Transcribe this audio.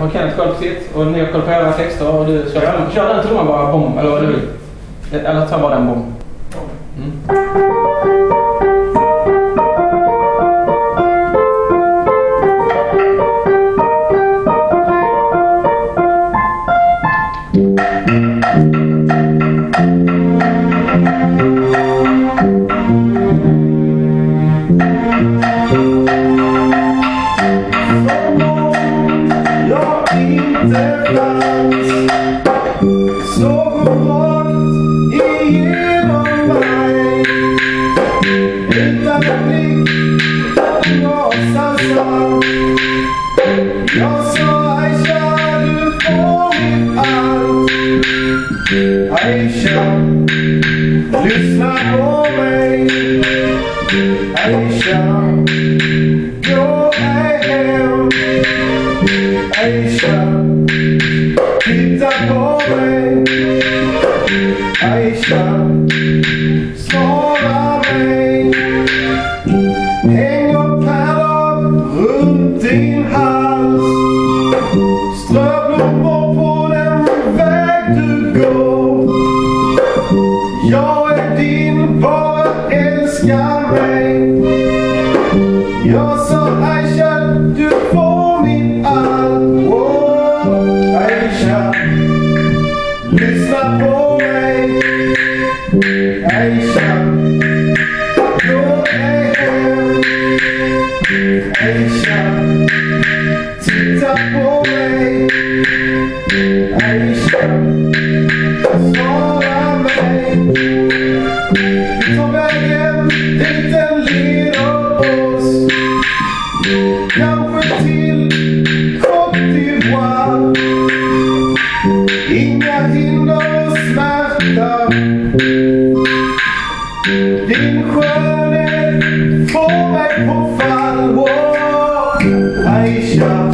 har Kenneth koll på sitt och ni har koll på era texter och du kör den trumman bara bom eller vad du vill. Eller ta bara den bom. Jag sa Aisha, du får mitt allt. Aisha, lyssna på mig. Aisha, gå hem. Aisha, titta på mig. Aisha, svara mig. Häng upp pärlor runt din hals. Strö blommor på den väg du går. Jag är din, bara älska mig. Jag sa Aisha, du får mitt allt. Oh, Aisha, lyssna på mig. Aisha, gå hem. Aisha, titta på mig. Aisha, svara mig. Vi tar vägen dit den leder oss. Kanske till Côte d'Ivoire. Inga hinder och smärta. Din skönhet får mig på fall. Oh, Aisha,